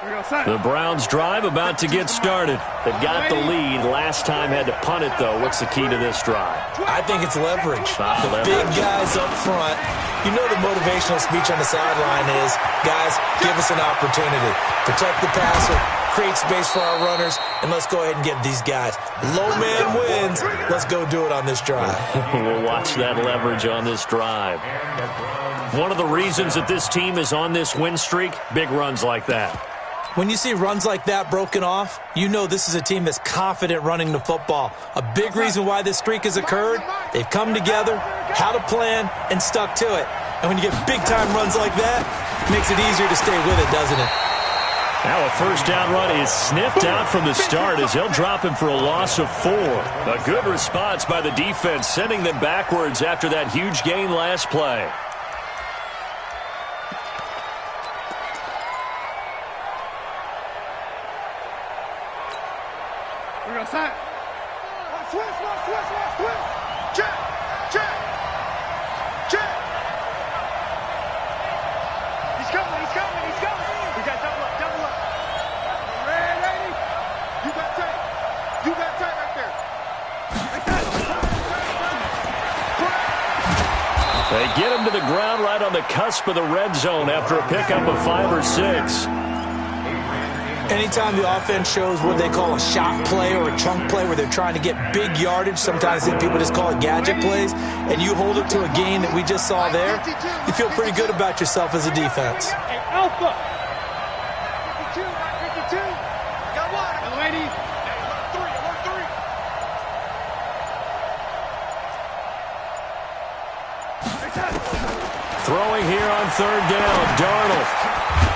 The Browns drive about to get started. They've got the lead. Last time had to punt it, though. What's the key to this drive? I think it's leverage. The big guys up front. You know the motivational speech on the sideline is, guys, give us an opportunity. Protect the passer, create space for our runners, and let's go ahead and get these guys. Low man wins. Let's go do it on this drive. We'll watch that leverage on this drive. One of the reasons that this team is on this win streak, big runs like that. When you see runs like that broken off, you know this is a team that's confident running the football. A big reason why this streak has occurred, they've come together, had a plan, and stuck to it. And when you get big-time runs like that, it makes it easier to stay with it, doesn't it? Now a first down run is sniffed out from the start as they'll drop him for a loss of 4. A good response by the defense, sending them backwards after that huge gain last play. Side. Switch. Check. He's coming. We got double up. Ready? You got tight right there. They get him to the ground right on the cusp of the red zone after a pickup of 5 or 6. Anytime the offense shows what they call a shot play or a chunk play where they're trying to get big yardage, sometimes people just call it gadget plays, and you hold it to a gain that we just saw there, you feel pretty good about yourself as a defense. Hey, Alpha! 52. Got one. Lady. Throwing here on third down, Darnold.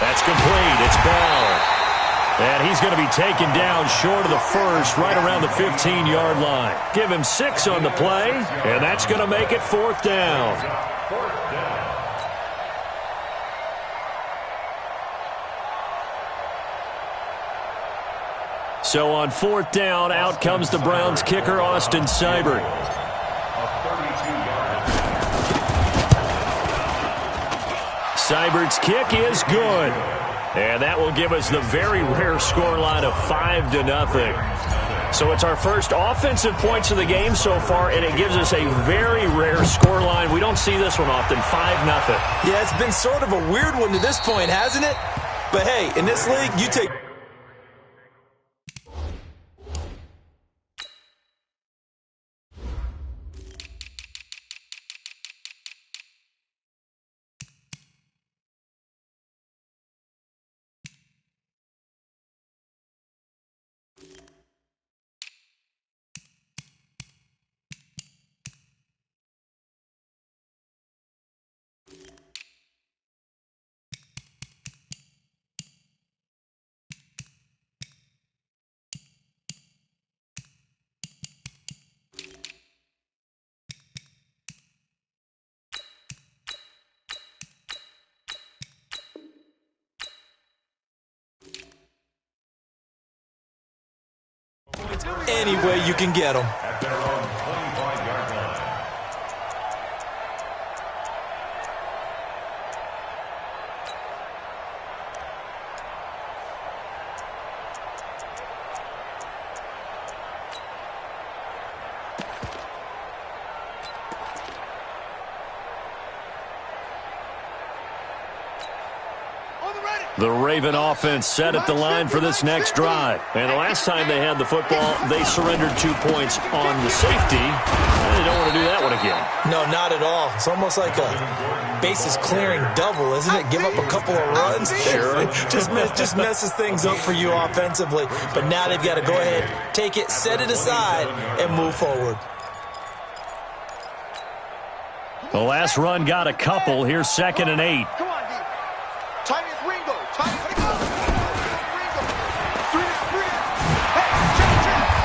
That's complete. It's Bell. And he's going to be taken down short of the first, right around the 15-yard line. Give him 6 on the play, and that's going to make it 4th down. So on 4th down, out comes the Browns kicker, Austin Seibert. Seibert's kick is good. And that will give us the very rare scoreline of 5-0. So it's our first offensive points of the game so far, and it gives us a very rare scoreline. We don't see this one often, 5-0. Yeah, it's been sort of a weird one to this point, hasn't it? But hey, in this league, you take... Any way you can get them. The Raven offense set at the line for this next drive. And the last time they had the football, they surrendered 2 points on the safety. And they don't want to do that one again. No, not at all. It's almost like a bases clearing double, isn't it? Give up a couple of runs. Sure. just messes things up for you offensively. But now they've got to go ahead, take it, set it aside, and move forward. The last run got a couple. Here's 2nd and 8. Come on, D. Tight as Ringo.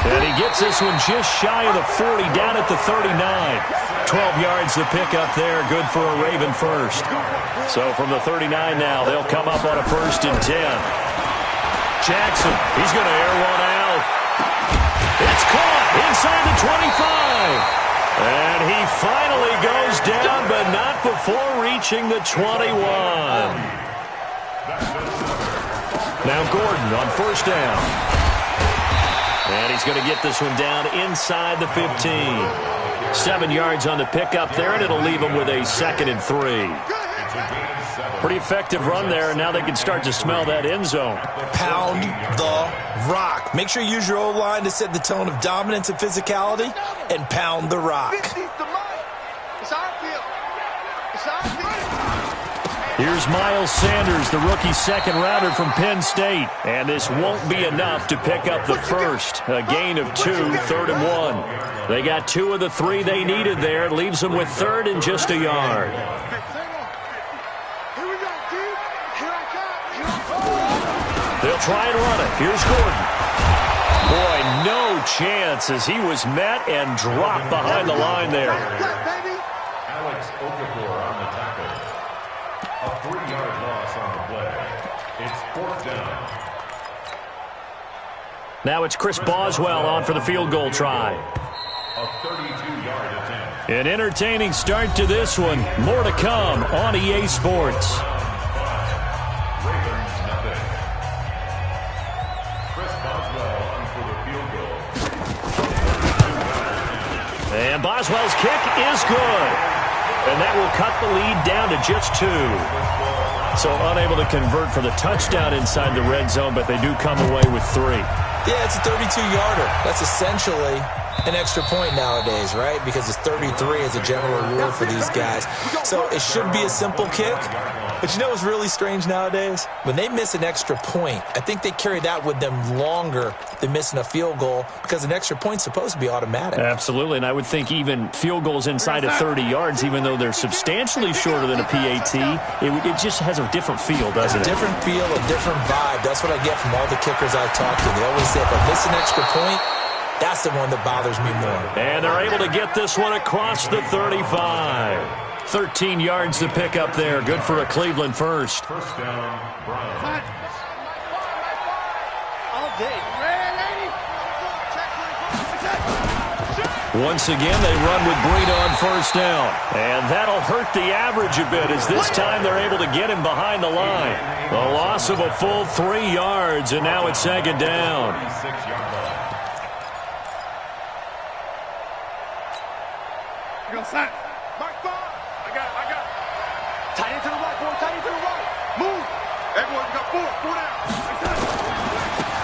And he gets this one just shy of the 40, down at the 39. 12 yards to pick up there, good for a Raven first. So from the 39 now, they'll come up on a 1st and 10. Jackson, he's going to air one out. It's caught inside the 25. And he finally goes down, but not before reaching the 21. Now Gordon on first down. And he's going to get this one down inside the 15. 7 yards on the pickup there, and it'll leave him with a 2nd and 3. Pretty effective run there, and now they can start to smell that end zone. Pound the rock. Make sure you use your O-line to set the tone of dominance and physicality, and pound the rock. Here's Miles Sanders, the rookie second-rounder from Penn State. And this won't be enough to pick up the first. A gain of 2, 3rd and 1. They got 2 of the 3 they needed there. It leaves them with 3rd and just a yard. They'll try and run it. Here's Gordon. Boy, no chance as he was met and dropped behind the line there. Alex Okafor on the tackle. A 3-yard loss on the play. It's 4th down. Now it's Chris Boswell on for the field goal try. A 32-yard attempt. An entertaining start to this one. More to come on EA Sports. Ravens nothing. Chris Boswell on for the field goal. And Boswell's kick is good. And that will cut the lead down to just 2. So unable to convert for the touchdown inside the red zone, but they do come away with 3. Yeah, it's a 32-yarder. That's essentially an extra point nowadays, right? Because it's 33 as a general rule for these guys. So it should be a simple kick. But you know what's really strange nowadays? When they miss an extra point, I think they carry that with them longer than missing a field goal because an extra point's supposed to be automatic. Absolutely, and I would think even field goals inside of 30 yards, even though they're substantially shorter than a PAT, it just has a different feel, doesn't it? A different feel, a different vibe. That's what I get from all the kickers I talk to. They always say, if I miss an extra point, that's the one that bothers me more. And they're able to get this one across the 35. 13 yards to pick up there. Good for a Cleveland first. First down, Browns. All day. Once again, they run with Breida on first down. And that'll hurt the average a bit as this time they're able to get him behind the line. A loss of a full 3 yards, and now it's 2nd down. 36-yard line. Mark 5. I got it. Tight end to the right, boy. Tight end to the right. Move. Everyone, you got 4 down.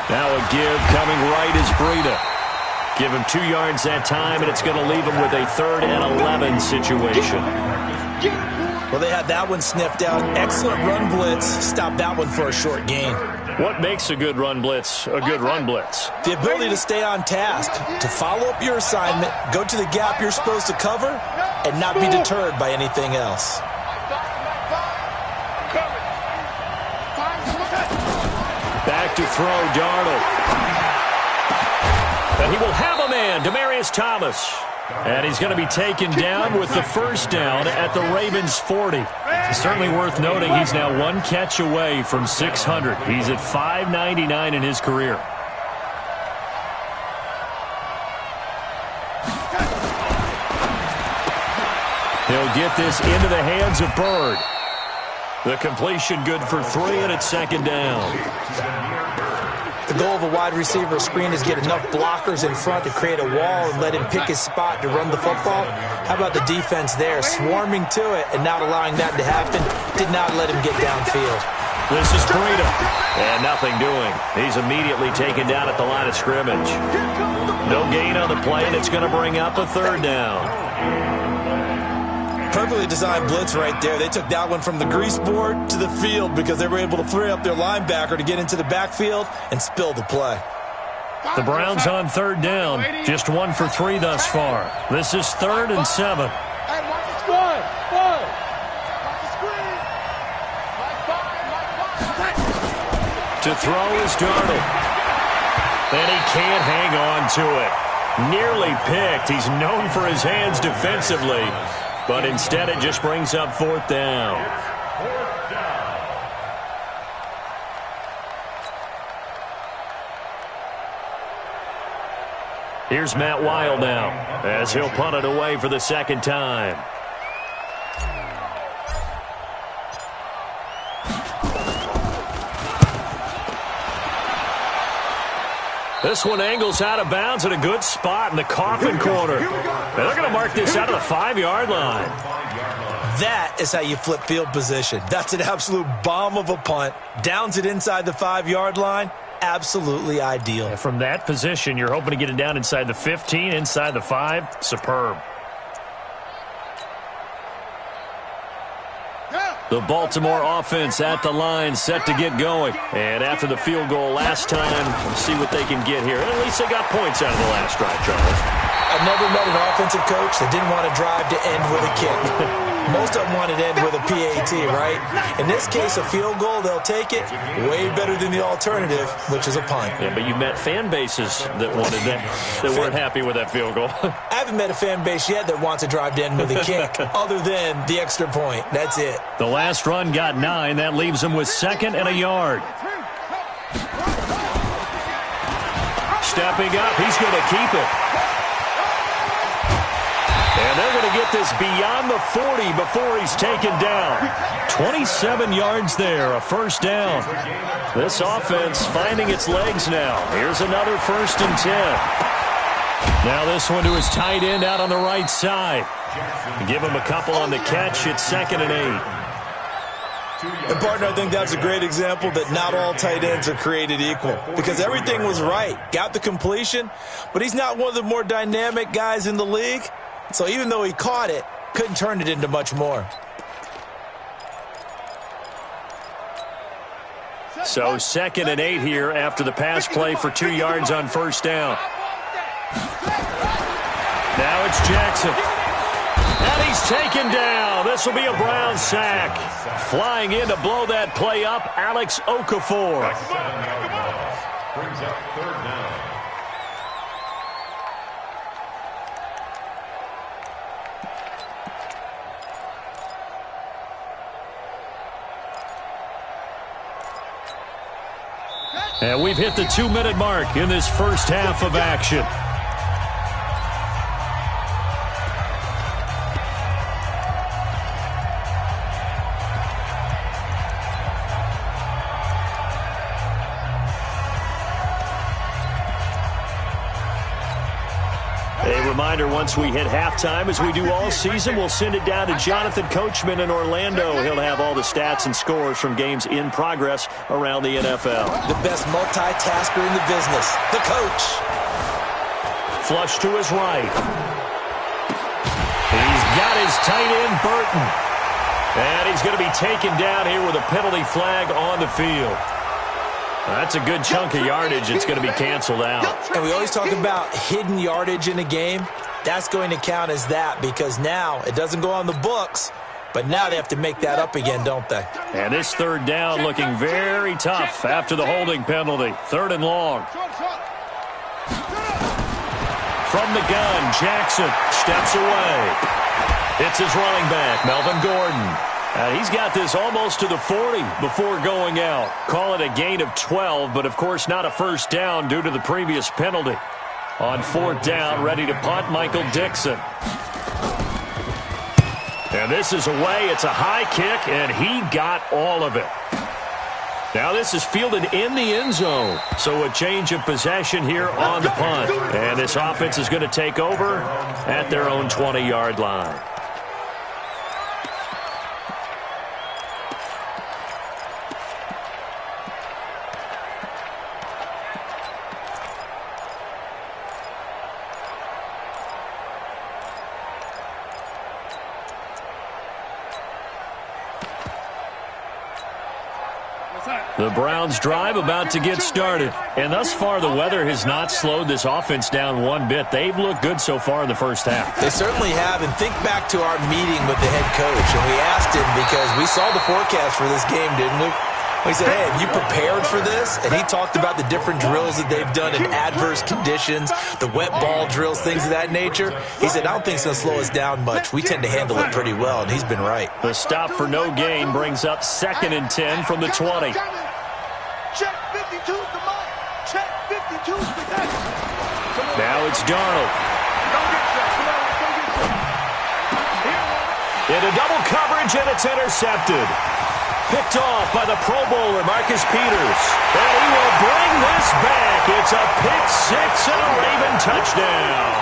Now a give coming right is Breida. Give him 2 yards that time, and it's going to leave him with a 3rd and 11 situation. Well, they had that one sniffed out. Excellent run blitz. Stop that one for a short gain. What makes a good run blitz a good run blitz? The ability to stay on task, to follow up your assignment, go to the gap you're supposed to cover, and not be deterred by anything else. Back to throw, Darnold. And he will have a man, Demaryius Thomas. And he's going to be taken down with the first down at the Ravens' 40. It's certainly worth noting he's now 1 catch away from 600. He's at 599 in his career. He'll get this into the hands of Bird. The completion good for 3, and it's 2nd down. The goal of a wide receiver screen is get enough blockers in front to create a wall and let him pick his spot to run the football. How about the defense there, swarming to it and not allowing that to happen? Did not let him get downfield. This is Breida, and nothing doing. He's immediately taken down at the line of scrimmage. No gain on the play, and it's going to bring up a 3rd down. Perfectly designed blitz right there. They took that one from the grease board to the field because they were able to free up their linebacker to get into the backfield and spill the play. The Browns on 3rd down. Just 1 for 3 thus far. This is 3rd and 7. To throw is Darnold. And he can't hang on to it. Nearly picked. He's known for his hands defensively. But instead it just brings up 4th down. Here's Matt Wild now as he'll punt it away for the 2nd time. This one angles out of bounds at a good spot in the coffin corner. And they're going to mark this out of the 5-yard line. That is how you flip field position. That's an absolute bomb of a punt. Downs it inside the 5-yard line. Absolutely ideal. And from that position, you're hoping to get it down inside the 15, inside the 5. Superb. The Baltimore offense at the line, set to get going. And after the field goal last time, we'll see what they can get here. And at least they got points out of the last drive, Charles. I've never met an offensive coach that didn't want to drive to end with a kick. Most of them want to end with a PAT, right? In this case, a field goal, they'll take it. Way better than the alternative, which is a punt. Yeah, but you met fan bases that wanted that weren't happy with that field goal. I haven't met a fan base yet that wants to drive to end with a kick, other than the extra point. That's it. The last run got 9. That leaves them with 2nd and a yard. Stepping up, he's going to keep it. And they're going to get this beyond the 40 before he's taken down. 27 yards there, a first down. This offense finding its legs now. Here's another 1st and 10. Now this one to his tight end out on the right side. Give him a couple on the catch. It's 2nd and 8. And, partner, I think that's a great example that not all tight ends are created equal, because everything was right. Got the completion, but he's not one of the more dynamic guys in the league. So even though he caught it, couldn't turn it into much more. So 2nd and 8 here after the pass play for 2 yards on first down. Now it's Jackson. And he's taken down. This will be a Brown sack. Flying in to blow that play up, Alex Okafor. Brings up 3rd down. And we've hit the 2-minute mark in this first half of action. A reminder, once we hit halftime, as we do all season, we'll send it down to Jonathan Coachman in Orlando. He'll have all the stats and scores from games in progress around the NFL. The best multitasker in the business, the coach. Flush to his right. He's got his tight end, Burton. And he's going to be taken down here with a penalty flag on the field. That's a good chunk of yardage. It's going to be canceled out. And we always talk about hidden yardage in a game. That's going to count as that, because now it doesn't go on the books, but now they have to make that up again, don't they? And this 3rd down looking very tough after the holding penalty. 3rd and long. From the gun, Jackson steps away. It's his running back, Melvin Gordon. He's got this almost to the 40 before going out. Call it a gain of 12, but of course not a first down due to the previous penalty. On 4th down, ready to punt, Michael Dixon. And this is away. It's a high kick, and he got all of it. Now this is fielded in the end zone. So a change of possession here on the punt. And this offense is going to take over at their own 20-yard line. The Browns' drive about to get started. And thus far, the weather has not slowed this offense down one bit. They've looked good so far in the first half. They certainly have. And think back to our meeting with the head coach. And we asked him, because we saw the forecast for this game, didn't we? We said, hey, have you prepared for this? And he talked about the different drills that they've done in adverse conditions, the wet ball drills, things of that nature. He said, I don't think it's going to slow us down much. We tend to handle it pretty well, and he's been right. The stop for no gain brings up 2nd and 10 from the 20. Check 52's the mark. Check 52's the next. Now it's Darnold. Into double coverage, and it's intercepted. Picked off by the Pro Bowler, Marcus Peters. And he will bring this back It's a pick six and a Raven touchdown.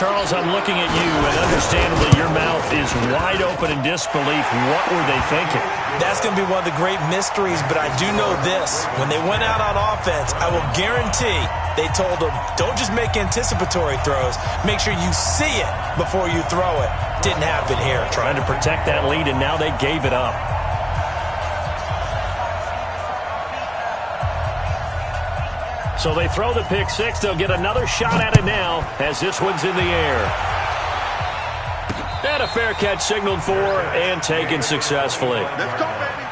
Charles, I'm looking at you, and understandably your mouth is wide open in disbelief. What were they thinking? That's going to be one of the great mysteries, but I do know this. When they went out on offense, I will guarantee they told them, don't just make anticipatory throws. Make sure you see it before you throw it. Didn't happen here. Trying to protect that lead, and now they gave it up. So they throw the pick six. They'll get another shot at it now as this one's in the air. And a fair catch signaled for and taken successfully. Let's go, baby.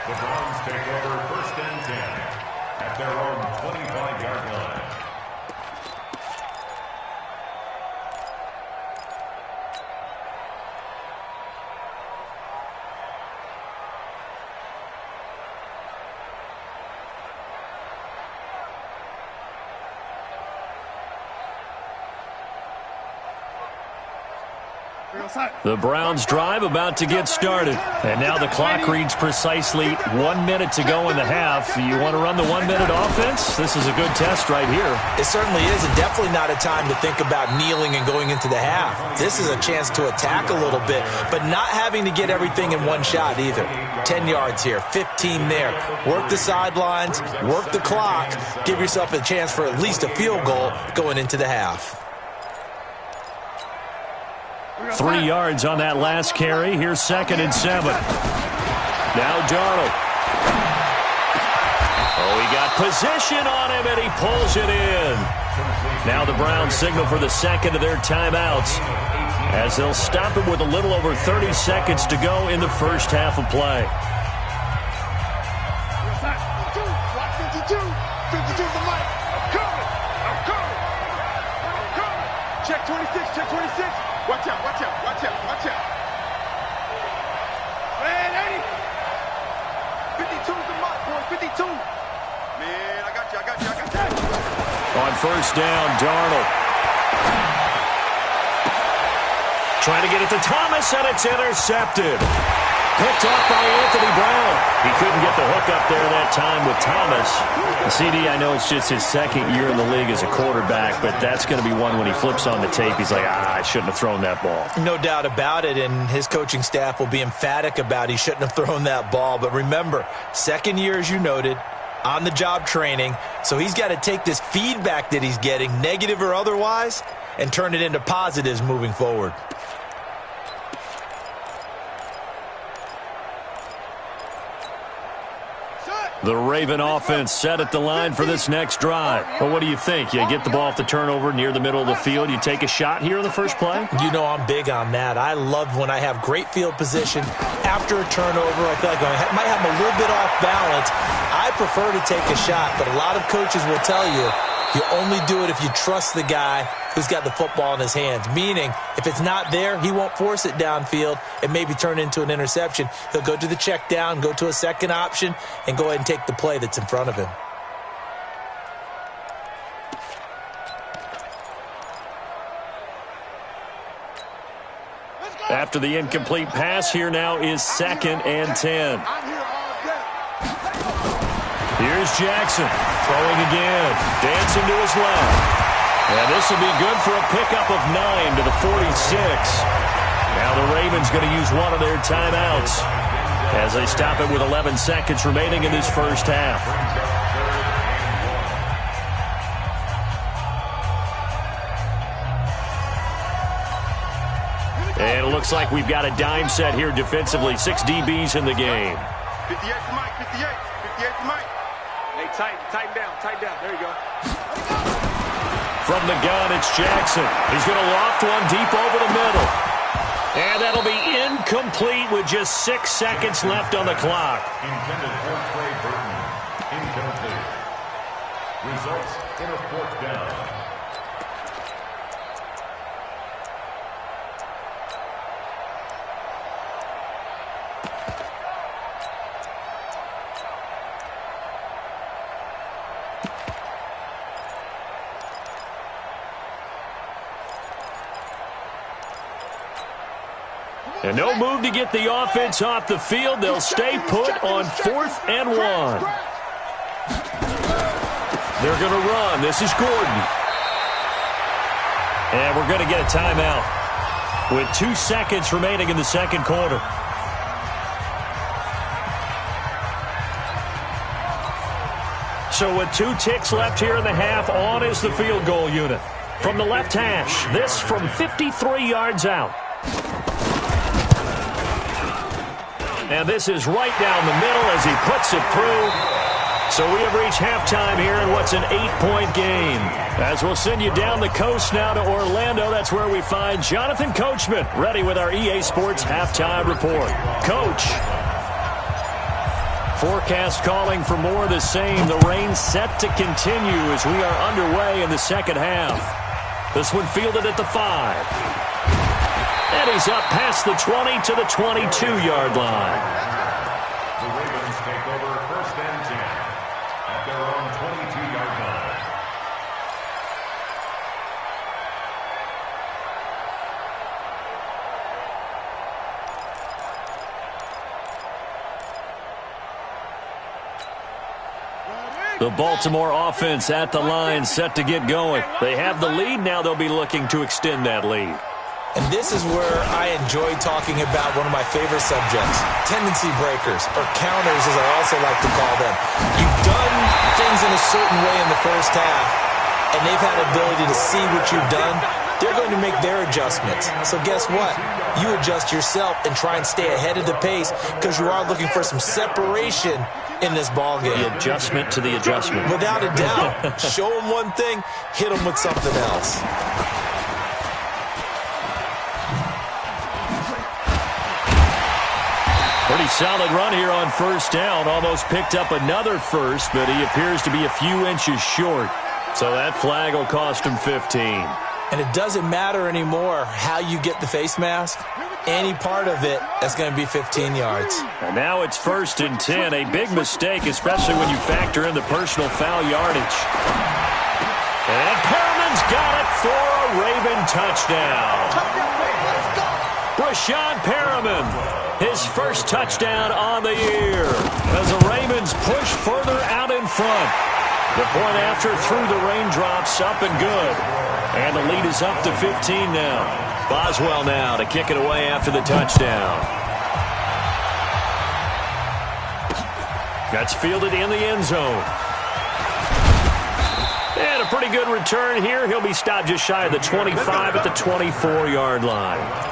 The Browns take over 1st and 10 at their own 25-yard line. The Browns drive about to get started. And now the clock reads precisely 1 minute to go in the half. You want to run the 1 minute offense? This is a good test right here. It certainly is, and definitely not a time to think about kneeling and going into the half. This is a chance to attack a little bit, but not having to get everything in one shot either. 10 yards here, 15 there. Work the sidelines, work the clock, give yourself a chance for at least a field goal going into the half. 3 yards on that last carry. Here's 2nd and 7. Now Darnold. Oh, he got position on him, and he pulls it in. Now the Browns signal for the second of their timeouts as they'll stop it with a little over 30 seconds to go in the first half of play. 52 the mic. I'm coming. Check 26, check 26. Watch out, watch out, watch out, watch out. Man, 80. 52's the mark, boy, 52. Man, I got you. On first down, Darnold. Trying to get it to Thomas, and it's intercepted. Picked off by Anthony Brown. He couldn't get the hook up there that time with Thomas. The CD, I know it's just his 2nd year in the league as a quarterback, but that's going to be one when he flips on the tape, he's like, I shouldn't have thrown that ball. No doubt about it, and his coaching staff will be emphatic about he shouldn't have thrown that ball. But remember, 2nd year, as you noted, on-the-job training, so he's got to take this feedback that he's getting, negative or otherwise, and turn it into positives moving forward. The Raven offense set at the line for this next drive. Well, what do you think? You get the ball off the turnover near the middle of the field. You take a shot here in the first play? You know I'm big on that. I love when I have great field position. After a turnover, I feel like I might have a little bit off balance. I prefer to take a shot, but a lot of coaches will tell you, you only do it if you trust the guy who's got the football in his hands. Meaning, if it's not there, he won't force it downfield and maybe turn into an interception. He'll go to the check down, go to a second option, and go ahead and take the play that's in front of him. After the incomplete pass, here now is 2nd and 10. Here's Jackson, throwing again, dancing to his left. And this will be good for a pickup of 9 to the 46. Now the Ravens going to use one of their timeouts as they stop it with 11 seconds remaining in this first half. And it looks like we've got a dime set here defensively. 6 DBs in the game. 58 to Mike, 58 to Mike. Hey, tighten down. There you go. From the gun, it's Jackson. He's going to loft one deep over the middle. And that'll be incomplete with just 6 seconds left on the clock. Intended for Trey Burton. Incomplete. Results in a 4th down. And no move to get the offense off the field. They'll stay put on 4th and 1. They're going to run. This is Gordon. And we're going to get a timeout with 2 seconds remaining in the second quarter. So with 2 ticks left here in the half, on is the field goal unit. From the left hash, this from 53 yards out. And this is right down the middle as he puts it through. So we have reached halftime here in what's an 8-point game. As we'll send you down the coast now to Orlando, that's where we find Jonathan Coachman ready with our EA Sports halftime report. Coach. Forecast calling for more of the same. The rain set to continue as we are underway in the second half. This one fielded at the 5. And he's up past the 20 to the 22-yard line. The Ravens take over 1st and 10 at their own 22-yard line. The Baltimore offense at the line, set to get going. They have the lead. Now they'll be looking to extend that lead. And this is where I enjoy talking about one of my favorite subjects, tendency breakers, or counters as I also like to call them. You've done things in a certain way in the first half, and they've had ability to see what you've done. They're going to make their adjustments. So guess what? You adjust yourself and try and stay ahead of the pace because you are looking for some separation in this ball game. The adjustment to the adjustment. Without a doubt. Show them one thing, hit them with something else. Pretty solid run here on first down. Almost picked up another first, but he appears to be a few inches short. So that flag will cost him 15. And it doesn't matter anymore how you get the face mask. Any part of it, that's going to be 15 yards. And now it's 1st and 10. A big mistake, especially when you factor in the personal foul yardage. And Perriman's got it for a Raven touchdown. Brashad Perriman, his first touchdown on the year as the Ravens push further out in front. The point after through the raindrops, up and good. And the lead is up to 15 now. Boswell now to kick it away after the touchdown. That's fielded in the end zone. And a pretty good return here. He'll be stopped just shy of the 25 at the 24-yard line.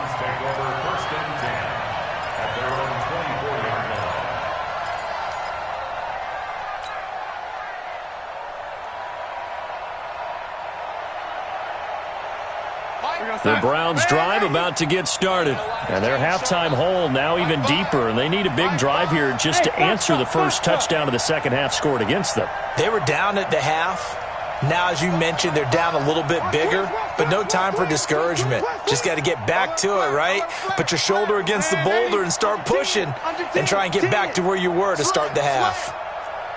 The Browns drive about to get started. And their halftime hole now even deeper. And they need a big drive here just to answer the first touchdown of the second half scored against them. They were down at the half. Now, as you mentioned, they're down a little bit bigger. But no time for discouragement. Just got to get back to it, right? Put your shoulder against the boulder and start pushing. And try and get back to where you were to start the half.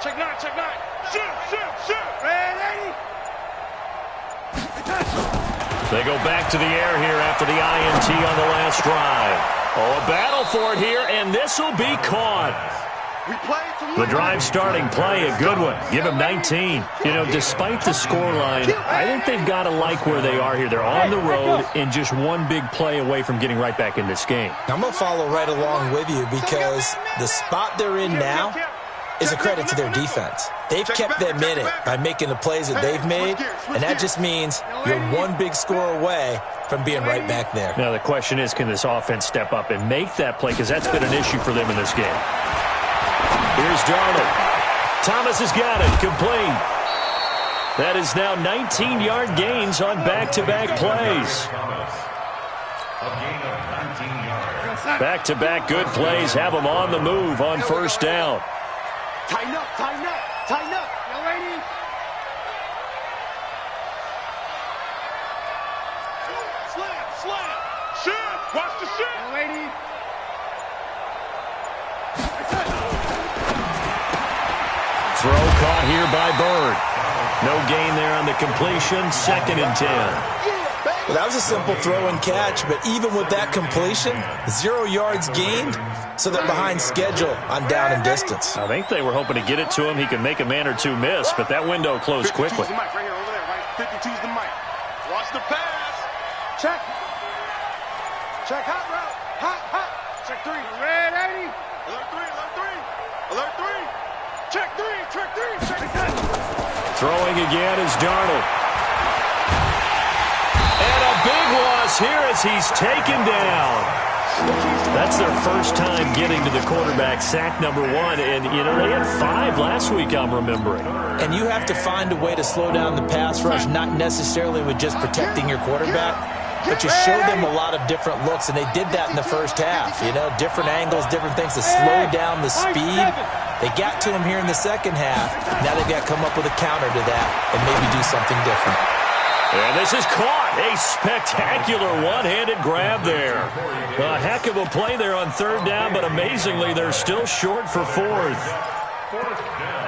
Check 9, check 9. Shoot. Ready? They go back to the air here after the INT on the last drive. Oh, a battle for it here, and this will be caught. The drive starting play, a good one. Give him 19. You know, despite the scoreline, I think they've got to like where they are here. They're on the road and just one big play away from getting right back in this game. I'm going to follow right along with you because the spot they're in now is a credit to their defense. They've kept them in it by making the plays that they've made, and that just means you're one big score away from being right back there. Now the question is, can this offense step up and make that play? Because that's been an issue for them in this game. Here's Darnold. Thomas has got it, complete. That is now 19-yard gains on back-to-back plays. Back-to-back good plays have them on the move on first down. Tighten up. You ready? Slam. Shoot. Watch the shoot. You ready? Throw caught here by Bird. No gain there on the completion. 2nd and 10. Well, that was a simple throw and catch, but even with that completion, 0 yards gained, so they're behind schedule on down and distance. I think they were hoping to get it to him. He could make a man or two miss, but that window closed quickly. 52's the mic right here, over there, right? 52's the mic. Watch the pass. Check. Check hot route. Hot. Check 3. Red 80. Alert 3. Alert 3. Check 3. Check 3. Check 3. Throwing again is Darnold. And a big loss here as he's taken down. That's their first time getting to the quarterback, sack number 1. And, you know, they had 5 last week, I'm remembering. And you have to find a way to slow down the pass rush, not necessarily with just protecting your quarterback, but you show them a lot of different looks, and they did that in the first half. You know, different angles, different things to slow down the speed. They got to him here in the second half. Now they've got to come up with a counter to that and maybe do something different. And this is caught. A spectacular one-handed grab there. A heck of a play there on third down, but amazingly, they're still short for fourth. Fourth down.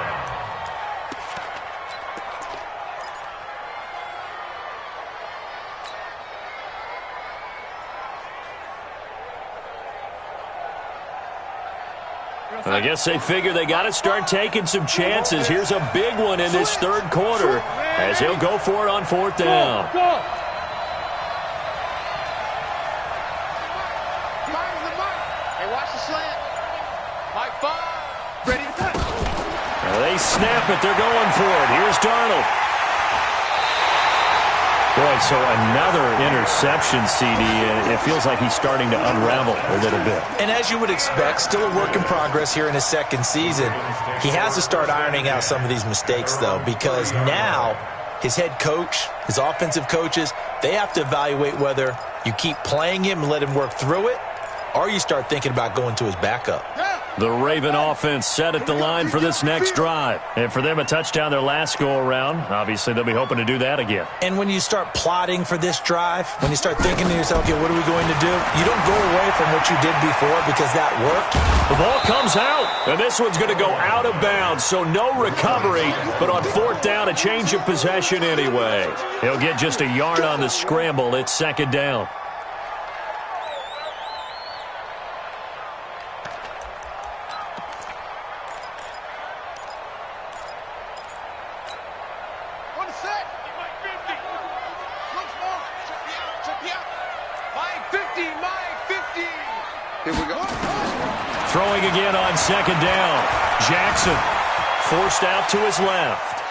I guess they figure they got to start taking some chances. Here's a big one in this third quarter as he'll go for it on fourth down. Hey, watch the slant. Mike 5. Ready to cut. They snap it. They're going for it. Here's Darnold. Boy, so another interception, CD. It feels like he's starting to unravel a little bit. And as you would expect, still a work in progress here in his second season. He has to start ironing out some of these mistakes, though, because now his head coach, his offensive coaches, they have to evaluate whether you keep playing him and let him work through it, or you start thinking about going to his backup. The Raven offense set at the line for this next drive. And for them, a touchdown their last go-around. Obviously, they'll be hoping to do that again. And when you start plotting for this drive, when you start thinking to yourself, okay, what are we going to do? You don't go away from what you did before because that worked. The ball comes out, and this one's going to go out of bounds, so no recovery. But on fourth down, a change of possession anyway. He'll get just a yard on the scramble. It's second down. Here we go. Throwing again on second down. Jackson forced out to his left.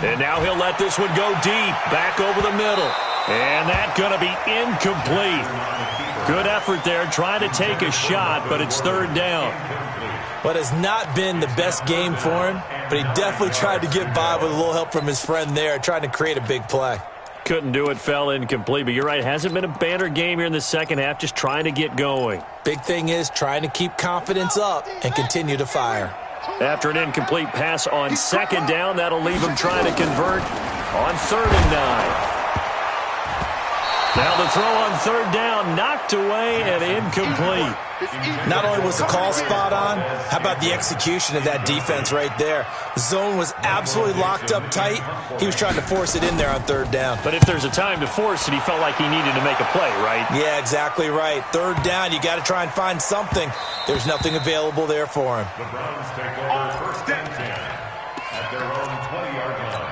And now he'll let this one go deep, back over the middle. And that's going to be incomplete. Good effort there, trying to take a shot, but it's third down. What has not been the best game for him, but he definitely tried to get by with a little help from his friend there, trying to create a big play. Couldn't do it, fell incomplete, but you're right, hasn't been a banner game here in the second half, just trying to get going. Big thing is trying to keep confidence up and continue to fire. After an incomplete pass on second down, that'll leave him trying to convert on 3rd and 9. Now the throw on third down, knocked away and incomplete. Not only was the call spot on, how about the execution of that defense right there? The zone was absolutely locked up tight. He was trying to force it in there on third down. But if there's a time to force it, he felt like he needed to make a play, right? Yeah, exactly right. Third down, you got to try and find something. There's nothing available there for him. The Browns take over first and 10 at their own 20-yard line.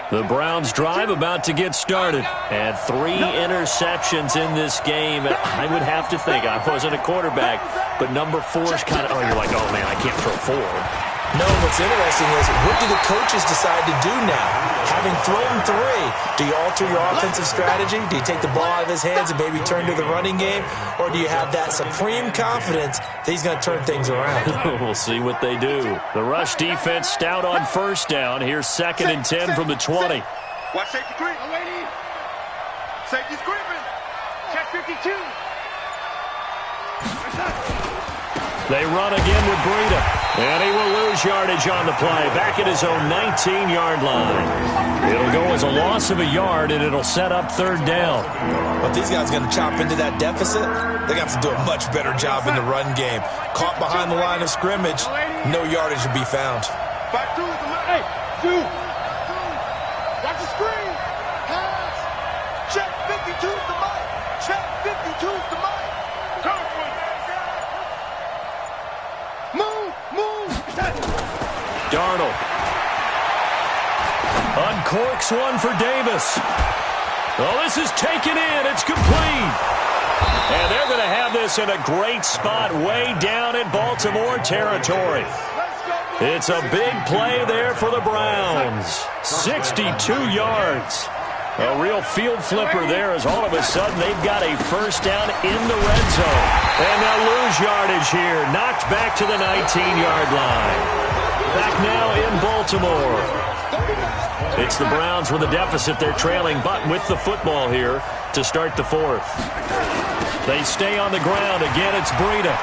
The Browns drive about to get started. And 3 interceptions in this game. I would have to think, I wasn't a quarterback, but number 4's kind of, you're like, oh man, I can't throw 4. No, what's interesting is, what do the coaches decide to do now? Having thrown 3, do you alter your offensive strategy? Do you take the ball out of his hands and maybe turn to the running game? Or do you have that supreme confidence that he's going to turn things around? We'll see what they do. The rush defense stout on first down. Here's 2nd and 10 from the 20. Watch safety creep. Safety's creeping. Check 52. They run again with Breida. And he will lose yardage on the play. Back at his own 19-yard line. It'll go as a loss of a yard, and it'll set up third down. But these guys are going to chop into that deficit. They're going to have to do a much better job in the run game. Caught behind the line of scrimmage, no yardage to be found. 5-2 is the line. Hey, two. Got the screen. Pass. Check 52's the mic. Check 52's the mic. Move. Darnold uncorks one for Davis. Oh, this is taken in. It's complete. And they're going to have this in a great spot way down in Baltimore territory. It's a big play there for the Browns. 62 yards. A real field flipper there as all of a sudden they've got a first down in the red zone. And they'll lose yardage here. Knocked back to the 19-yard line. Back now in Baltimore. It's the Browns with a deficit. They're trailing, but with the football here to start the fourth. They stay on the ground. Again, it's Breida.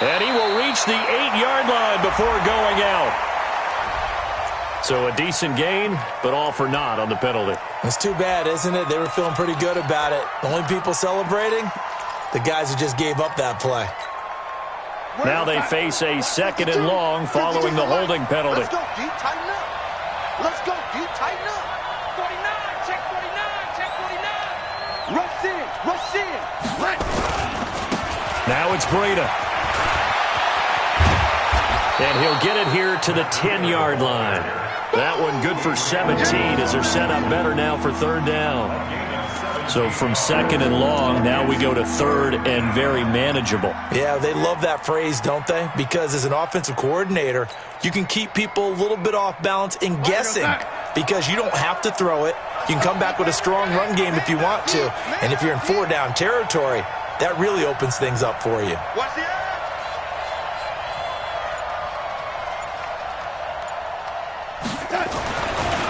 And he will reach the 8-yard line before going out. So a decent gain, but all for naught on the penalty. It's too bad, isn't it? They were feeling pretty good about it. The only people celebrating, the guys who just gave up that play. Now they face a second and long following the holding penalty. Let's go, D. Tighten up. Let's go, D. Tighten up. 49. Check 49. Check 49. Rush in. Rush in. Now it's Breida. And he'll get it here to the 10-yard line. That one good for 17 as they're set up better now for third down. So from second and long, now we go to third and very manageable. Yeah, they love that phrase, don't they? Because as an offensive coordinator, you can keep people a little bit off balance and guessing because you don't have to throw it. You can come back with a strong run game if you want to. And if you're in four-down territory, that really opens things up for you. Watch the edge.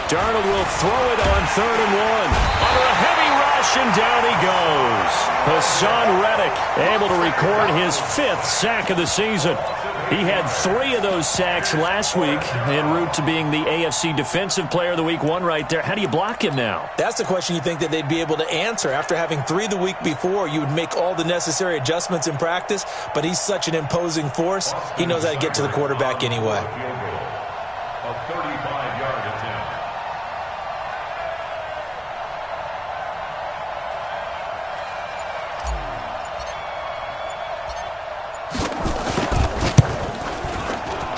Darnold will throw it on third and one. Under a heavy rush, and down he goes. Hassan Reddick able to record his 5th sack of the season. He had 3 of those sacks last week en route to being the AFC Defensive Player of the Week 1 right there. How do you block him now? That's the question you think that they'd be able to answer. After having 3 the week before, you would make all the necessary adjustments in practice, but he's such an imposing force, he knows how to get to the quarterback anyway. A 35-yard attempt.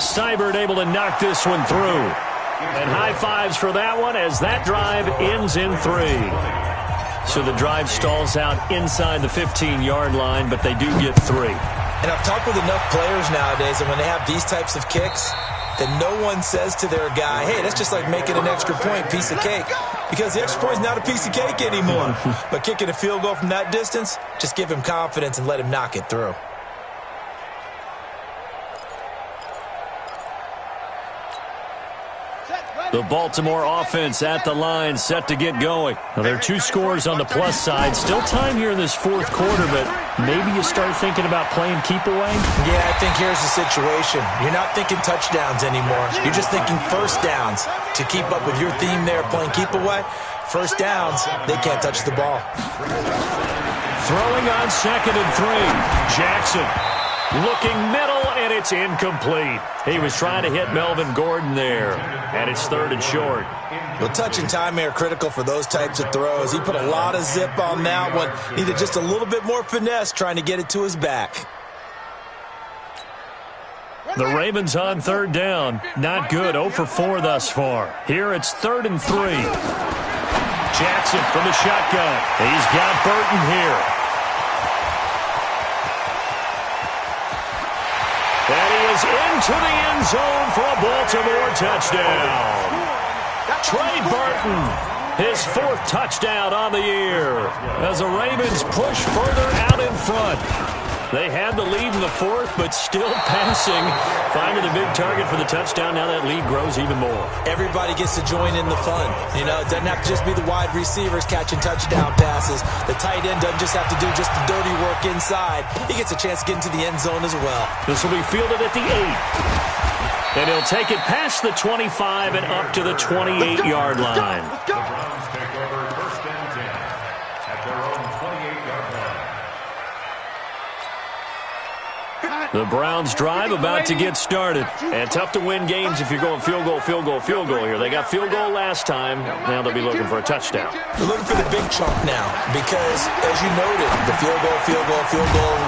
Seibert able to knock this one through. And high fives for that one as that drive ends in 3. So the drive stalls out inside the 15-yard line, but they do get 3. And I've talked with enough players nowadays, and when they have these types of kicks, that no one says to their guy, hey, that's just like making an extra point, piece of cake. Because the extra point is not a piece of cake anymore. But kicking a field goal from that distance, just give him confidence and let him knock it through. The Baltimore offense at the line, set to get going. Now, there are 2 scores on the plus side. Still time here in this 4th quarter, but maybe you start thinking about playing keep away? Yeah, I think here's the situation. You're not thinking touchdowns anymore. You're just thinking first downs. To keep up with your theme there, playing keep away, first downs, they can't touch the ball. Throwing on second and 3. Jackson looking middle, and it's incomplete. He was trying to hit Melvin Gordon there, and it's third and short. Well, touch and time are critical for those types of throws. He put a lot of zip on that one. Needed just a little bit more finesse trying to get it to his back. The Ravens on third down. Not good. 0 for 4 thus far. Here it's third and 3. Jackson from the shotgun. He's got Burton here. And he is into the end zone for a Baltimore touchdown. Trey Burton, his 4th touchdown on the year as the Ravens push further out in front. They had the lead in the 4th, but still passing. Finding the big target for the touchdown. Now that lead grows even more. Everybody gets to join in the fun. You know, it doesn't have to just be the wide receivers catching touchdown passes. The tight end doesn't just have to do just the dirty work inside. He gets a chance to get into the end zone as well. This will be fielded at the 8. And he'll take it past the 25 and up to the 28-yard line. The Browns take over first and 10 at their own 28-yard line. The Browns drive about to get started. And tough to win games if you're going field goal, field goal, field goal here. They got field goal last time. Now they'll be looking for a touchdown. They're looking for the big chunk now because, as you noted, the field goal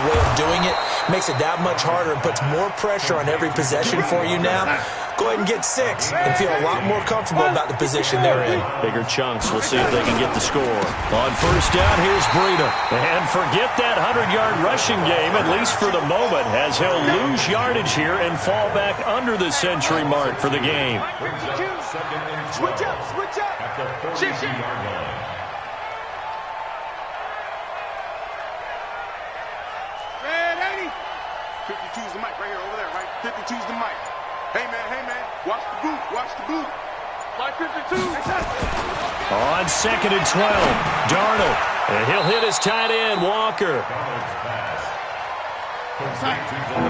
way of doing it makes it that much harder and puts more pressure on every possession for you now. Go ahead and get 6 and feel a lot more comfortable about the position they're in. Bigger chunks. We'll see if they can get the score. On first down, here's Breida. And forget that 100-yard rushing game, at least for the moment, as he'll lose yardage here and fall back under the century mark for the game. Switch up. At the 42-yard line. Red 80. 52's the mic right here, over there, right? 52's the mic. Hey, man. Watch the boot. Like 52. On 2nd and 12, Darnold. And he'll hit his tight end, Walker.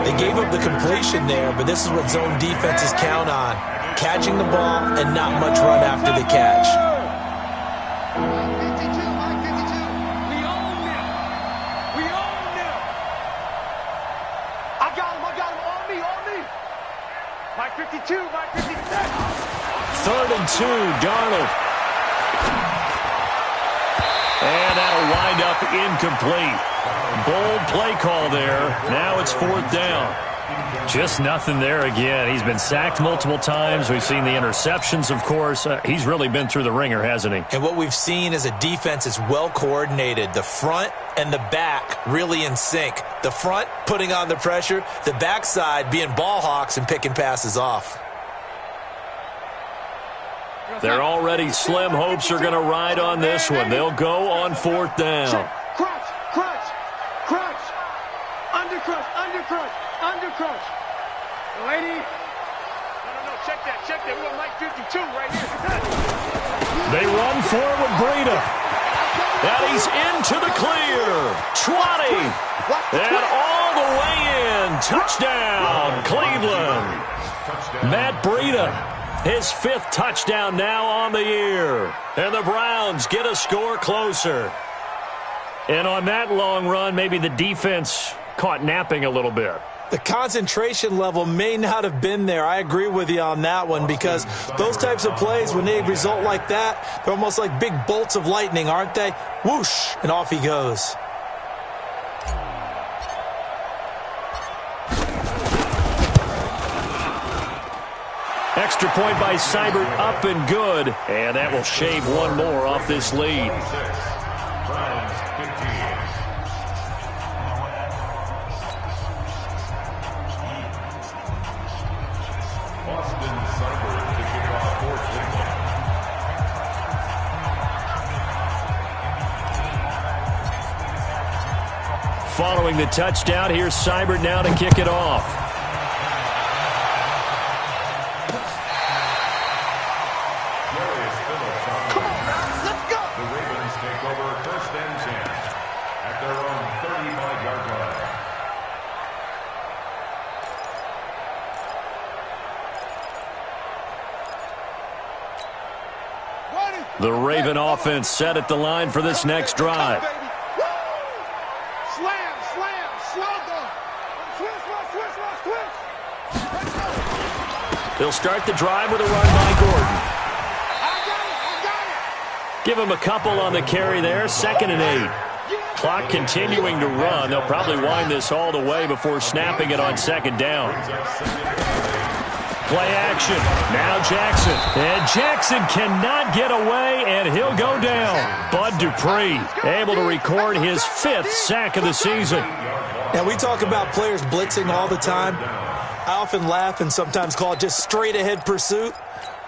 They gave up the completion there, but this is what zone defenses count on. Catching the ball and not much run after the catch. We own them. I got him. On me. Mike 52. 3rd and 2, Darnold. And that'll wind up incomplete. Bold play call there. Now it's 4th down. Just nothing there again. He's been sacked multiple times. We've seen the interceptions, of course. He's really been through the ringer, hasn't he? And what we've seen is a defense is well coordinated. The front and the back really in sync. The front putting on the pressure. The backside being ball hawks and picking passes off. Their already slim hopes are going to ride on this one. They'll go on 4th down. Crunch. Undercrush. Lady. No. Check that. We want Mike 52 right here. They run forward with Breida. And he's into the clear. 20. And all the way in. Touchdown, Cleveland. Matt Breida. His 5th touchdown now on the year. And the Browns get a score closer. And on that long run, maybe the defense caught napping a little bit. The concentration level may not have been there. I agree with you on that one because those types of plays, when they result like that, they're almost like big bolts of lightning, aren't they? Whoosh, and off he goes. Extra point by Seibert, up and good. And that will shave one more off this lead. Browns 15. Austin Seibert to kick off for Cleveland. Following the touchdown, here's Seibert now to kick it off. The Raven offense set at the line for this next drive. Slam, slow down. Twist. They'll start the drive with a run by Gordon. I got it. Give him a couple on the carry there, 2nd and 8. Clock continuing to run. They'll probably wind this all the way before snapping it on 2nd down. Play action. Now Jackson. And Jackson cannot get away, and he'll go down. Bud Dupree able to record his 5th sack of the season. Now, we talk about players blitzing all the time. I often laugh and sometimes call it just straight-ahead pursuit.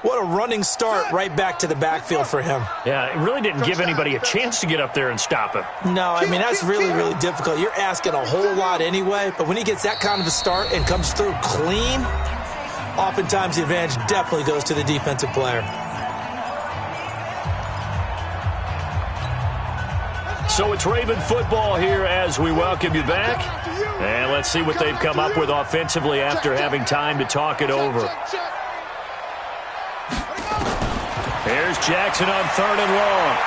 What a running start right back to the backfield for him. Yeah, it really didn't give anybody a chance to get up there and stop him. No, I mean, that's really, really difficult. You're asking a whole lot anyway, but when he gets that kind of a start and comes through clean, oftentimes the advantage definitely goes to the defensive player. So it's Raven football here as we welcome you back. And let's see what they've come up with offensively after having time to talk it over. Here's Jackson on 3rd and long.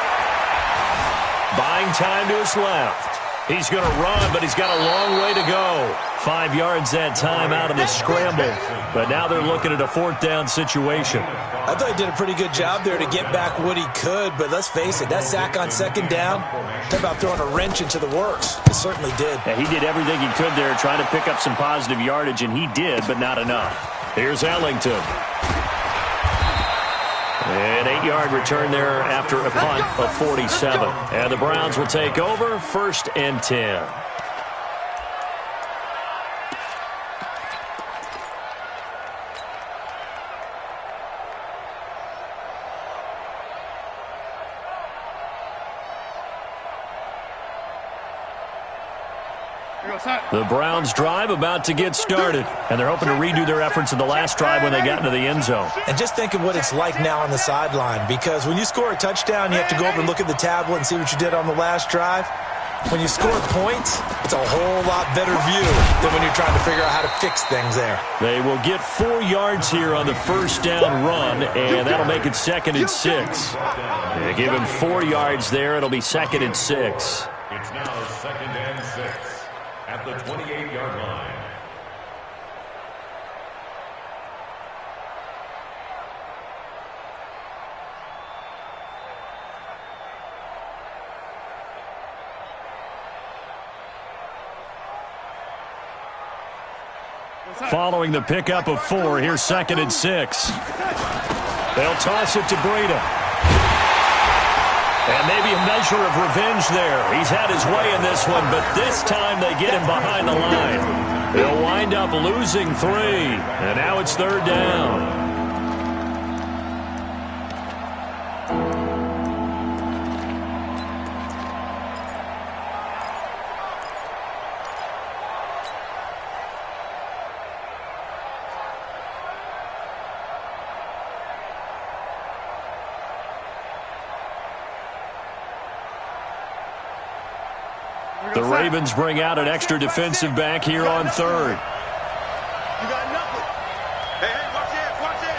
Buying time to his left. He's going to run, but he's got a long way to go. 5 yards that time out of the scramble. But now they're looking at a 4th down situation. I thought he did a pretty good job there to get back what he could, but let's face it, that sack on 2nd down, talk about throwing a wrench into the works. It certainly did. Yeah, he did everything he could there trying to pick up some positive yardage, and he did, but not enough. Here's Ellington. An 8-yard return there after a punt of 47. And the Browns will take over 1st and 10. The Browns drive about to get started, and they're hoping to redo their efforts in the last drive when they got into the end zone. And just think of what it's like now on the sideline, because when you score a touchdown, you have to go over and look at the tablet and see what you did on the last drive. When you score points, it's a whole lot better view than when you're trying to figure out how to fix things there. They will get 4 yards here on the 1st down run, and that'll make it 2nd and 6. They give him 4 yards there. It'll be 2nd and 6. It's now 2nd and 6 at the 28-yard line. Following the pickup of 4, here's 2nd and 6. They'll toss it to Breida. And maybe a measure of revenge there. He's had his way in this one, but this time they get him behind the line. They'll wind up losing 3, and now it's 3rd down. The Ravens bring out an extra defensive back here on 3rd. You got nothing. Hey, watch it, watch it.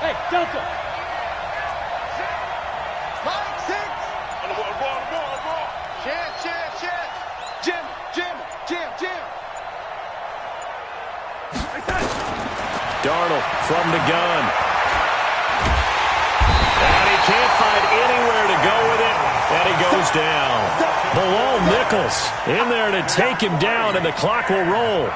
Hey, Delta. 5, 6. On the ball. Chance. Jim. Darnold from the gun. And he can't find anywhere to go with it. And he goes down. Bilal Nichols in there to take him down, and the clock will roll.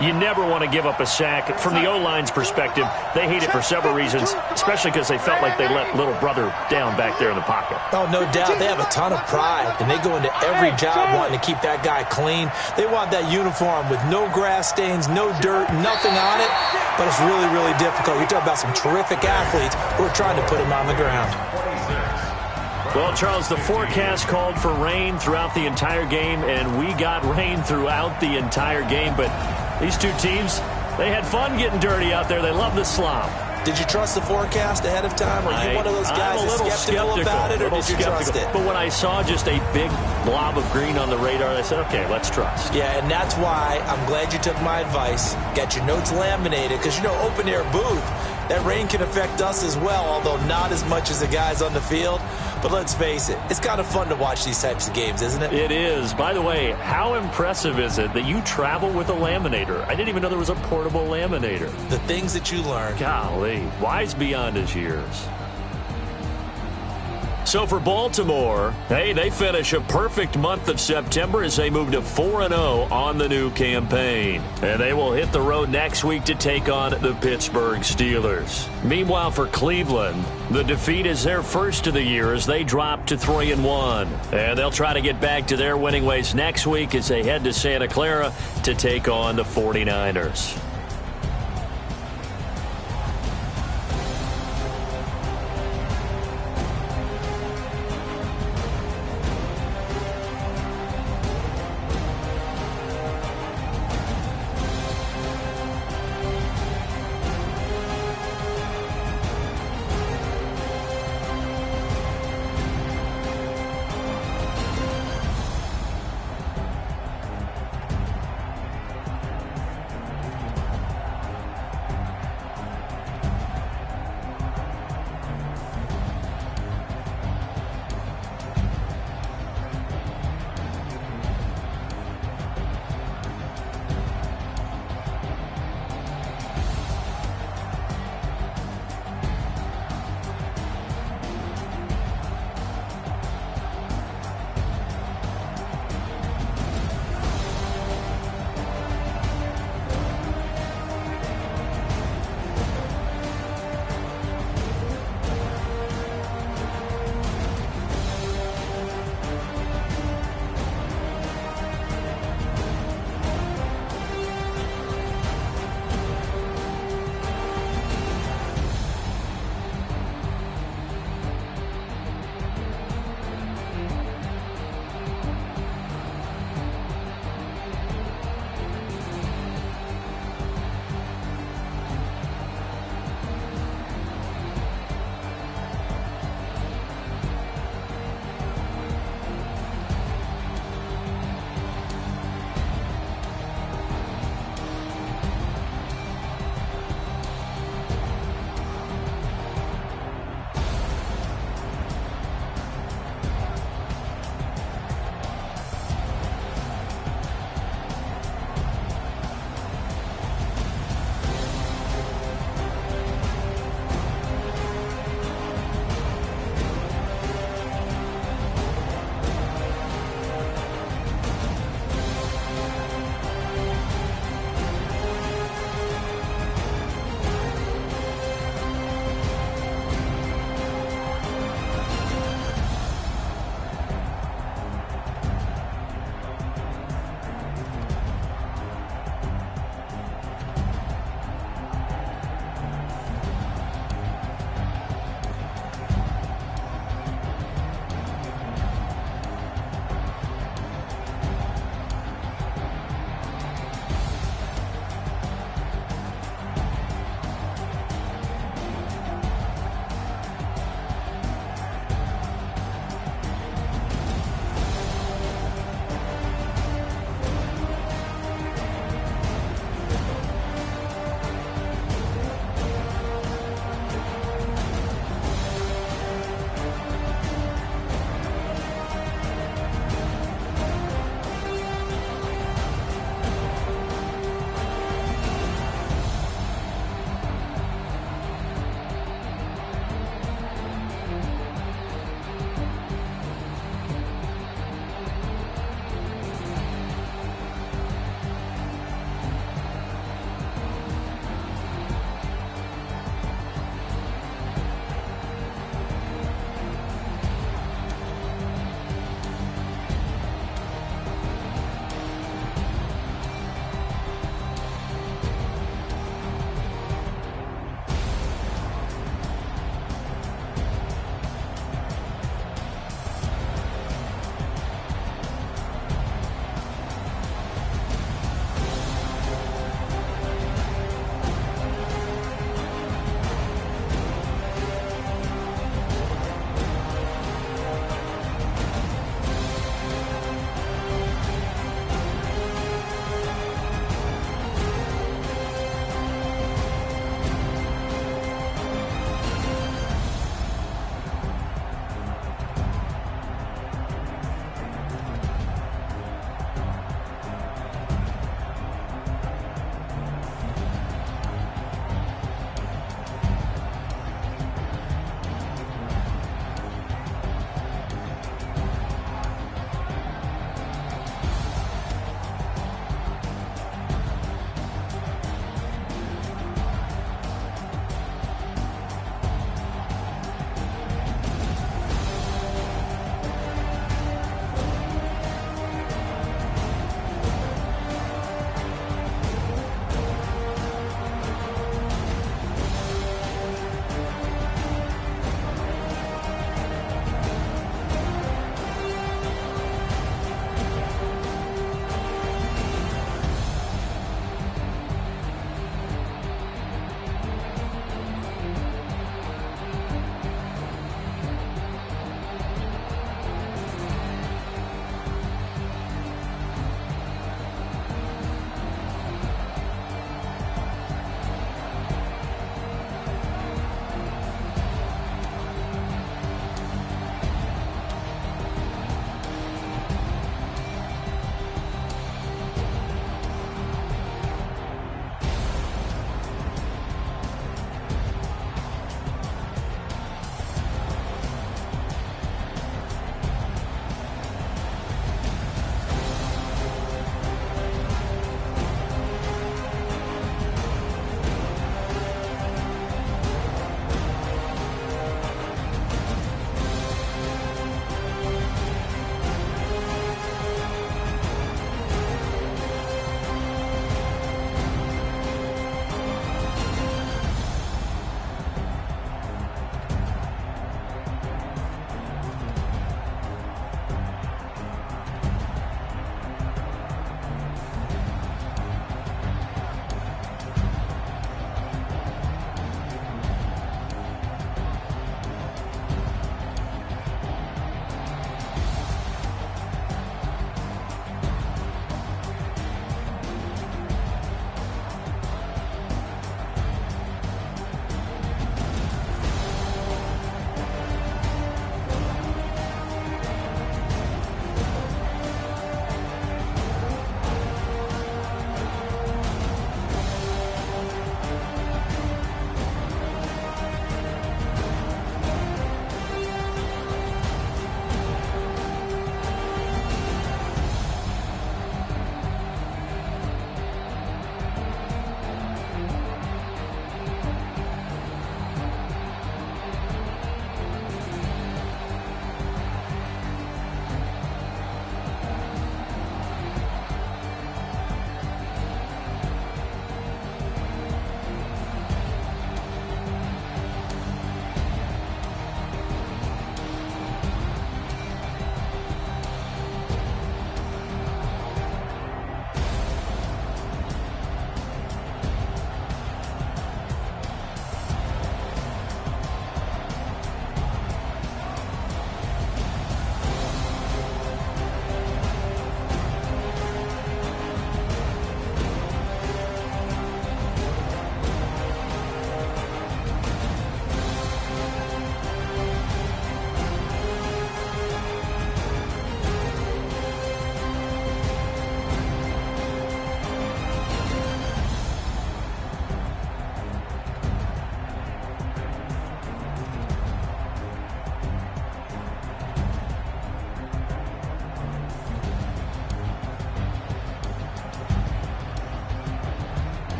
You never want to give up a sack. From the O-line's perspective, they hate it for several reasons, especially because they felt like they let little brother down back there in the pocket. Oh, no doubt. They have a ton of pride, and they go into every job wanting to keep that guy clean. They want that uniform with no grass stains, no dirt, nothing on it, but it's really, really difficult. You're talking about some terrific athletes who are trying to put him on the ground. Well, Charles, the forecast called for rain throughout the entire game, and we got rain throughout the entire game. But these two teams, they had fun getting dirty out there. They love the slop. Did you trust the forecast ahead of time? Or are you one of those guys that's skeptical about it, or did you trust it? But when I saw just a big blob of green on the radar, I said, okay, let's trust. Yeah, and that's why I'm glad you took my advice. Got your notes laminated, because, you know, open-air booth, that rain can affect us as well, although not as much as the guys on the field. But let's face it, it's kind of fun to watch these types of games, isn't it? It is. By the way, how impressive is it that you travel with a laminator? I didn't even know there was a portable laminator. The things that you learn. Golly, wise beyond his years. So for Baltimore, hey, they finish a perfect month of September as they move to 4-0 on the new campaign. And they will hit the road next week to take on the Pittsburgh Steelers. Meanwhile, for Cleveland, the defeat is their first of the year as they drop to 3-1. And they'll try to get back to their winning ways next week as they head to Santa Clara to take on the 49ers.